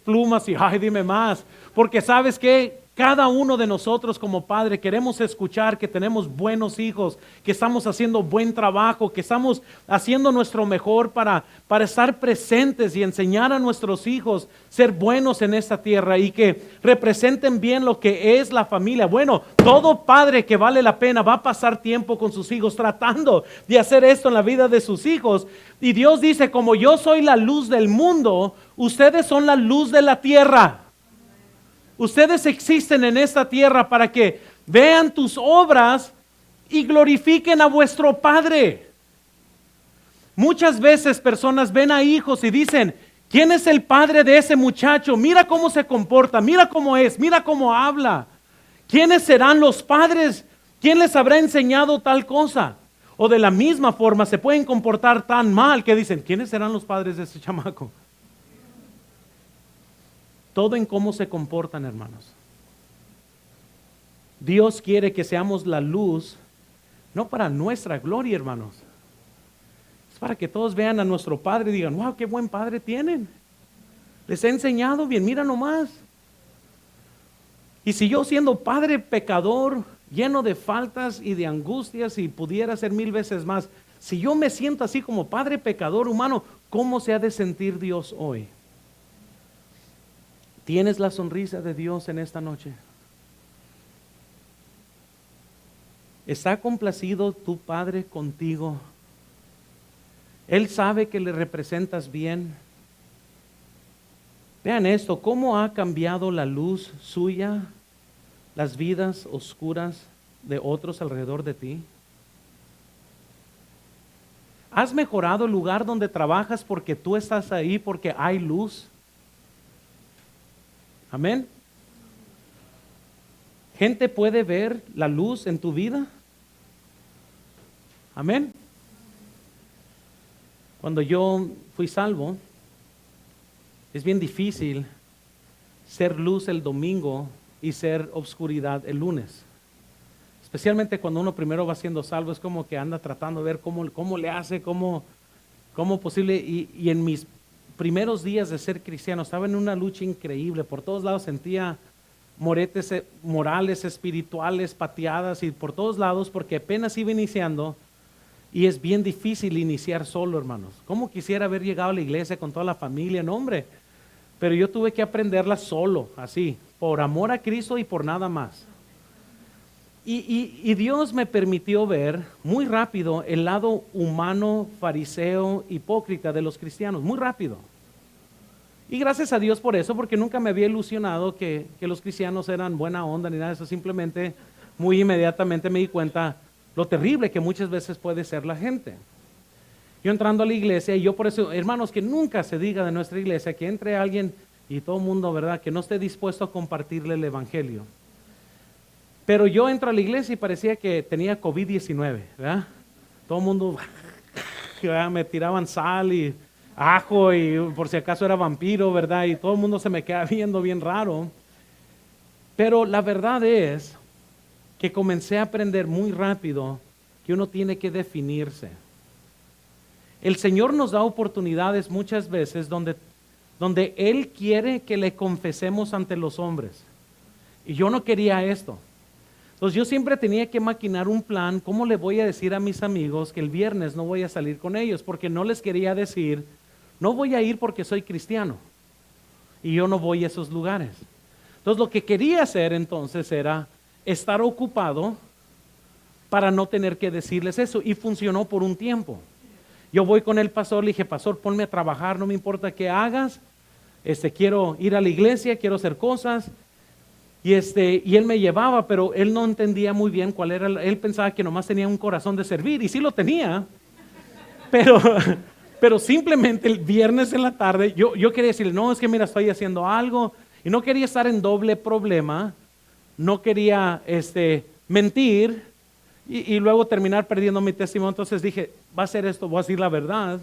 plumas y, ay, dime más. Porque ¿sabes qué? Cada uno de nosotros como padre queremos escuchar que tenemos buenos hijos, que estamos haciendo buen trabajo, que estamos haciendo nuestro mejor para estar presentes y enseñar a nuestros hijos ser buenos en esta tierra y que representen bien lo que es la familia. Bueno, todo padre que vale la pena va a pasar tiempo con sus hijos tratando de hacer esto en la vida de sus hijos. Y Dios dice, como yo soy la luz del mundo, ustedes son la luz de la tierra. Ustedes existen en esta tierra para que vean tus obras y glorifiquen a vuestro Padre. Muchas veces personas ven a hijos y dicen, ¿quién es el padre de ese muchacho? Mira cómo se comporta, mira cómo es, mira cómo habla. ¿Quiénes serán los padres? ¿Quién les habrá enseñado tal cosa? O de la misma forma se pueden comportar tan mal que dicen, ¿quiénes serán los padres de ese chamaco? Todo en cómo se comportan, hermanos. Dios quiere que seamos la luz, no para nuestra gloria, hermanos. Es para que todos vean a nuestro Padre y digan, wow, qué buen Padre tienen. Les he enseñado bien, mira nomás. Y si yo siendo padre pecador, lleno de faltas y de angustias y pudiera ser 1000 veces más, si yo me siento así como padre pecador humano, ¿cómo se ha de sentir Dios hoy? ¿Tienes la sonrisa de Dios en esta noche? ¿Está complacido tu Padre contigo? Él sabe que le representas bien. Vean esto, cómo ha cambiado la luz suya, las vidas oscuras de otros alrededor de ti. ¿Has mejorado el lugar donde trabajas porque tú estás ahí, porque hay luz? Amén. ¿Gente puede ver la luz en tu vida? Amén. Cuando yo fui salvo, es bien difícil ser luz el domingo y ser obscuridad el lunes. Especialmente cuando uno primero va siendo salvo, es como que anda tratando de ver cómo le hace, cómo posible. Y en mis primeros días de ser cristiano estaba en una lucha increíble. Por todos lados sentía moretes morales, espirituales, pateadas y por todos lados porque apenas iba iniciando y es bien difícil iniciar solo, hermanos. ¿Cómo quisiera haber llegado a la iglesia con toda la familia? No, hombre. Pero yo tuve que aprenderla solo, así, por amor a Cristo y por nada más. Y Dios me permitió ver muy rápido el lado humano, fariseo, hipócrita de los cristianos, muy rápido. Y gracias a Dios por eso, porque nunca me había ilusionado que los cristianos eran buena onda ni nada de eso. Simplemente, muy inmediatamente me di cuenta, lo terrible que muchas veces puede ser la gente. Yo entrando a la iglesia, y yo por eso, hermanos, que nunca se diga de nuestra iglesia que entre alguien y todo el mundo, ¿verdad?, que no esté dispuesto a compartirle el evangelio. Pero yo entro a la iglesia y parecía que tenía COVID-19, ¿verdad? Todo el mundo, ¿verdad?, me tiraban sal y ajo y por si acaso era vampiro, ¿verdad? Y todo el mundo se me queda viendo bien raro. Pero la verdad es que comencé a aprender muy rápido que uno tiene que definirse. El Señor nos da oportunidades muchas veces donde Él quiere que le confesemos ante los hombres. Y yo no quería esto. Entonces yo siempre tenía que maquinar un plan, ¿cómo le voy a decir a mis amigos que el viernes no voy a salir con ellos? Porque no les quería decir, no voy a ir porque soy cristiano y yo no voy a esos lugares. Entonces lo que quería hacer entonces era estar ocupado para no tener que decirles eso, y funcionó por un tiempo. Yo voy con el pastor, le dije, pastor, ponme a trabajar, no me importa qué hagas, quiero ir a la iglesia, quiero hacer cosas. Y él me llevaba, pero él no entendía muy bien cuál era, él pensaba que nomás tenía un corazón de servir, y sí lo tenía, pero simplemente el viernes en la tarde, yo quería decirle, no, es que mira, estoy haciendo algo, y no quería estar en doble problema, no quería mentir, y luego terminar perdiendo mi testimonio. Entonces dije, va a ser esto, voy a decir la verdad.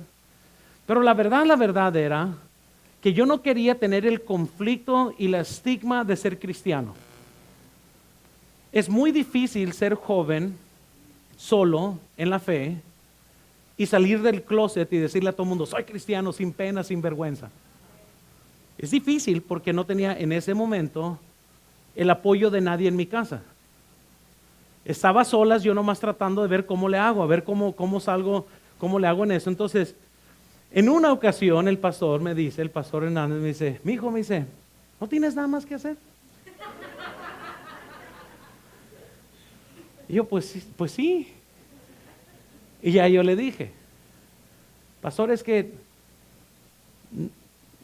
Pero la verdad era que yo no quería tener el conflicto y el estigma de ser cristiano. Es muy difícil ser joven, solo, en la fe, y salir del closet y decirle a todo el mundo, soy cristiano, sin pena, sin vergüenza. Es difícil porque no tenía en ese momento el apoyo de nadie en mi casa. Estaba a solas, yo nomás tratando de ver cómo le hago, a ver cómo salgo, cómo le hago en eso. Entonces, en una ocasión el pastor Hernández me dice, mijo, me dice, ¿no tienes nada más que hacer? Y yo, pues sí. Y ya yo le dije, pastor, es que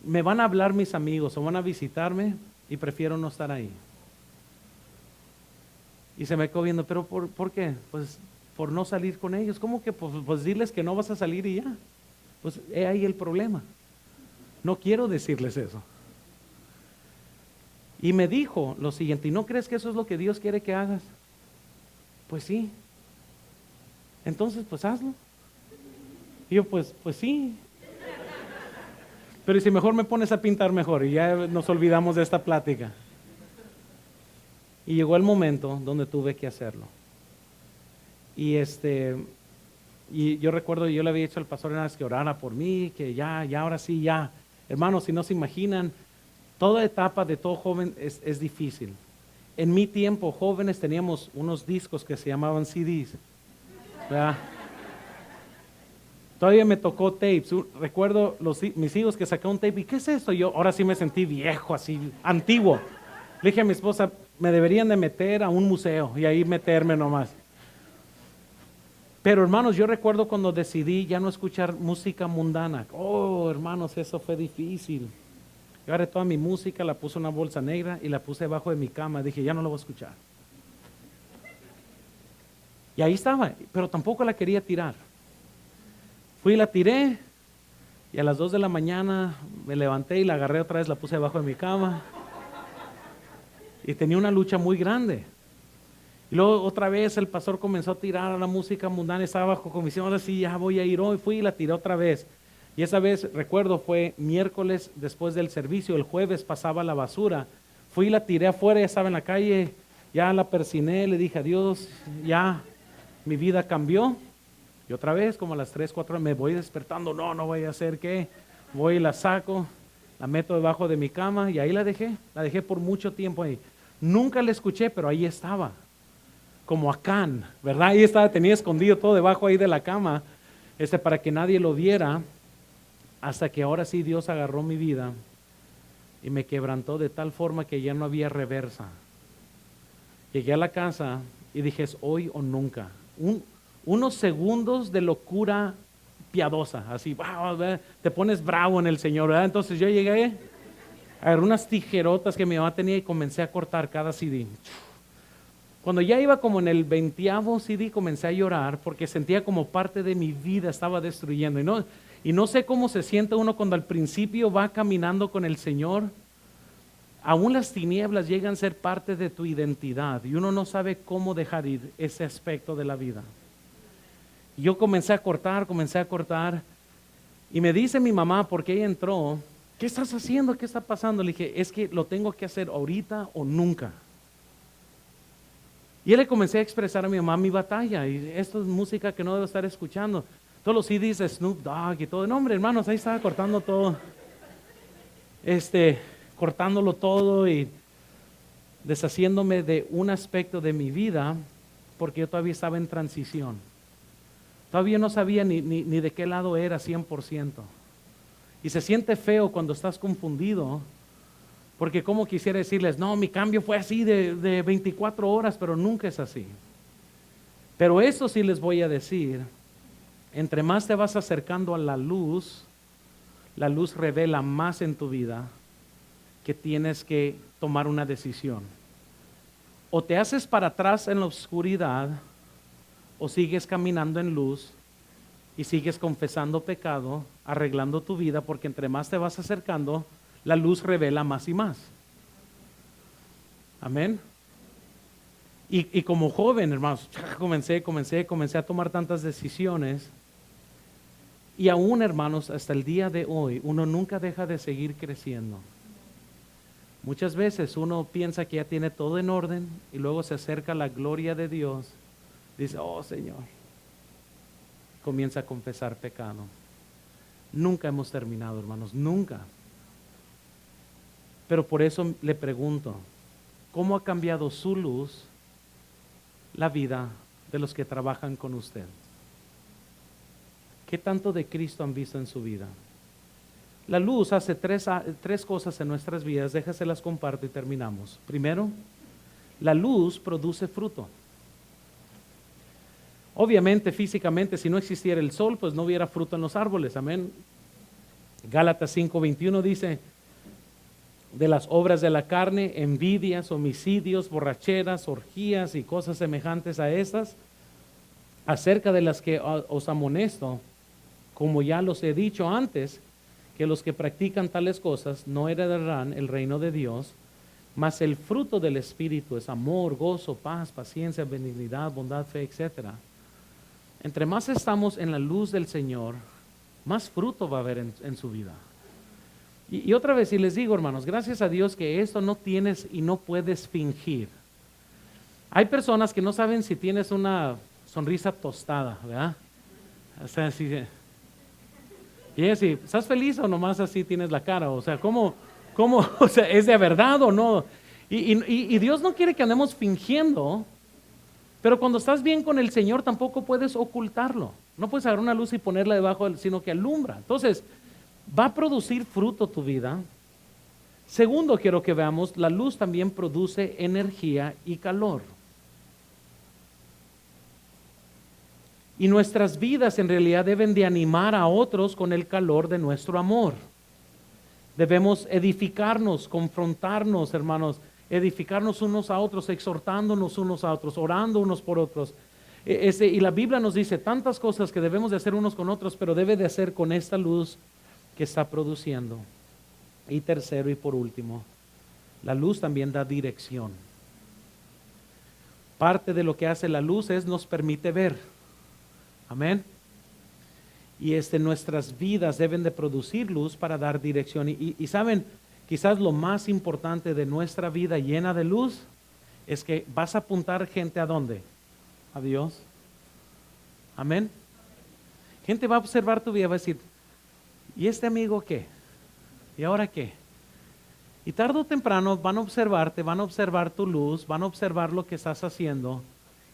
me van a hablar mis amigos o van a visitarme y prefiero no estar ahí. Y se me quedó viendo, ¿pero por qué? Pues por no salir con ellos. ¿Cómo que? Pues diles que no vas a salir y ya. Pues he ahí el problema. No quiero decirles eso. Y me dijo lo siguiente, ¿y no crees que eso es lo que Dios quiere que hagas? Pues sí. Entonces, pues hazlo. Y yo, pues sí. Pero si mejor me pones a pintar mejor, y ya nos olvidamos de esta plática. Y llegó el momento donde tuve que hacerlo. Y yo recuerdo, yo le había dicho al pastor Hernández que orara por mí, que ya ahora sí, ya. Hermanos, si no se imaginan, toda etapa de todo joven es difícil. En mi tiempo, jóvenes, teníamos unos discos que se llamaban CDs, ¿verdad? Todavía me tocó tapes. Recuerdo mis hijos que sacaron un tape. ¿Y qué es esto? Yo ahora sí me sentí viejo, así, antiguo. Le dije a mi esposa, me deberían de meter a un museo y ahí meterme nomás. Pero hermanos, yo recuerdo cuando decidí ya no escuchar música mundana. Oh, hermanos, eso fue difícil. Yo agarré toda mi música, la puse en una bolsa negra y la puse debajo de mi cama. Dije, ya no la voy a escuchar. Y ahí estaba, pero tampoco la quería tirar. Fui y la tiré, y a las 2 de la mañana me levanté y la agarré otra vez, la puse debajo de mi cama. Y tenía una lucha muy grande. Y luego otra vez el pastor comenzó a tirar a la música mundana, estaba bajo comisión, ahora sí, ya voy a ir hoy. Fui y la tiré otra vez. Y esa vez, recuerdo, fue miércoles después del servicio, el jueves pasaba la basura. Fui y la tiré afuera, ya estaba en la calle, ya la persiné, le dije adiós, ya mi vida cambió. Y otra vez, como a las 3, 4 me voy despertando, no voy a hacer qué. Voy y la saco, la meto debajo de mi cama y ahí la dejé por mucho tiempo ahí. Nunca la escuché, pero ahí estaba, como Acán, ¿verdad? Ahí estaba, tenía escondido todo debajo ahí de la cama, para que nadie lo viera, hasta que ahora sí Dios agarró mi vida y me quebrantó de tal forma que ya no había reversa. Llegué a la casa y dije, es hoy o nunca. Unos segundos de locura piadosa, así, wow, te pones bravo en el Señor, ¿verdad? Entonces yo llegué, agarré unas tijerotas que mi mamá tenía y comencé a cortar cada CD. Cuando ya iba como en el 20º CD, comencé a llorar porque sentía como parte de mi vida estaba destruyendo. Y no sé cómo se siente uno cuando al principio va caminando con el Señor. Aún las tinieblas llegan a ser parte de tu identidad y uno no sabe cómo dejar ir ese aspecto de la vida. Y yo comencé a cortar. Y me dice mi mamá, porque ella entró, ¿qué estás haciendo? ¿Qué está pasando? Le dije, es que lo tengo que hacer ahorita o nunca. Y le comencé a expresar a mi mamá mi batalla. Y esto es música que no debo estar escuchando. Todos los CDs de Snoop Dogg y todo. No, hombre, hermanos, ahí estaba cortando todo. Cortándolo todo y deshaciéndome de un aspecto de mi vida porque yo todavía estaba en transición. Todavía no sabía ni de qué lado era 100%. Y se siente feo cuando estás confundido, porque como quisiera decirles, no, mi cambio fue así de 24 horas, pero nunca es así. Pero eso sí les voy a decir, entre más te vas acercando a la luz revela más en tu vida que tienes que tomar una decisión. O te haces para atrás en la oscuridad, o sigues caminando en luz y sigues confesando pecado, arreglando tu vida, porque entre más te vas acercando, la luz revela más y más. Amén. Y como joven, hermanos, comencé a tomar tantas decisiones. Y aún, hermanos, hasta el día de hoy, uno nunca deja de seguir creciendo. Muchas veces uno piensa que ya tiene todo en orden y luego se acerca a la gloria de Dios. Dice, oh Señor, comienza a confesar pecado. Nunca hemos terminado, hermanos, nunca. Pero por eso le pregunto, ¿cómo ha cambiado su luz la vida de los que trabajan con usted? ¿Qué tanto de Cristo han visto en su vida? La luz hace tres cosas en nuestras vidas, déjaselas comparto y terminamos. Primero, la luz produce fruto. Obviamente, físicamente, si no existiera el sol, pues no hubiera fruto en los árboles, amén. Gálatas 5:21 dice, de las obras de la carne, envidias, homicidios, borracheras, orgías y cosas semejantes a estas, acerca de las que os amonesto, como ya los he dicho antes, que los que practican tales cosas no heredarán el reino de Dios, mas el fruto del Espíritu es amor, gozo, paz, paciencia, benignidad, bondad, fe, etc. Entre más estamos en la luz del Señor, más fruto va a haber en su vida. Y otra vez, y les digo, hermanos, gracias a Dios que esto no tienes y no puedes fingir. Hay personas que no saben si tienes una sonrisa tostada, ¿verdad? O sea, y así, ¿estás feliz o nomás así tienes la cara? O sea, ¿cómo? O sea, ¿es de verdad o no? Y Dios no quiere que andemos fingiendo, pero cuando estás bien con el Señor tampoco puedes ocultarlo. No puedes agarrar una luz y ponerla debajo, sino que alumbra. Entonces, va a producir fruto tu vida. Segundo, quiero que veamos, la luz también produce energía y calor. Y nuestras vidas en realidad deben de animar a otros con el calor de nuestro amor. Debemos edificarnos, confrontarnos, hermanos, edificarnos unos a otros, exhortándonos unos a otros, orando unos por otros. Y la Biblia nos dice tantas cosas que debemos de hacer unos con otros, pero debe de hacer con esta luz que está produciendo. Y tercero y por último, la luz también da dirección. Parte de lo que hace la luz es nos permite ver. Amén. Y nuestras vidas deben de producir luz para dar dirección. Y saben, quizás lo más importante de nuestra vida llena de luz es que vas a apuntar gente ¿a dónde? A Dios. Amén. Gente va a observar tu vida y va a decir, ¿y este amigo qué? ¿Y ahora qué? Y tarde o temprano van a observarte, van a observar tu luz, van a observar lo que estás haciendo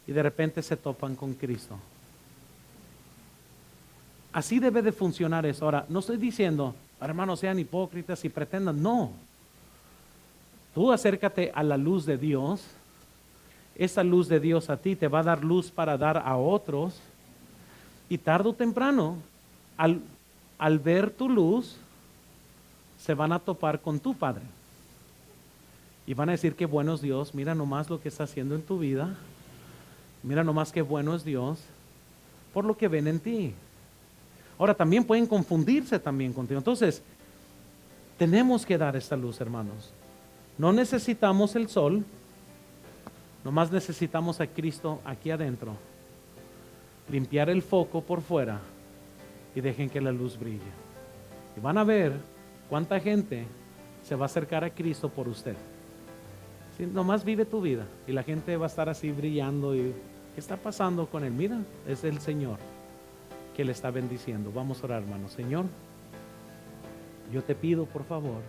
y de repente se topan con Cristo. Así debe de funcionar eso. Ahora, no estoy diciendo, hermanos, sean hipócritas y pretendan, no. Tú acércate a la luz de Dios. Esa luz de Dios a ti te va a dar luz para dar a otros. Y tarde o temprano, al ver tu luz, se van a topar con tu Padre. Y van a decir que bueno es Dios, mira nomás lo que está haciendo en tu vida, mira nomás qué bueno es Dios, por lo que ven en ti. Ahora también pueden confundirse también contigo. Entonces, tenemos que dar esta luz, hermanos. No necesitamos el sol, nomás necesitamos a Cristo aquí adentro. Limpiar el foco por fuera y dejen que la luz brille. Y van a ver cuánta gente se va a acercar a Cristo por usted. Sí, nomás vive tu vida y la gente va a estar así brillando. Y ¿qué está pasando con él? Mira, es el Señor que le está bendiciendo. Vamos a orar, hermano. Señor, yo te pido por favor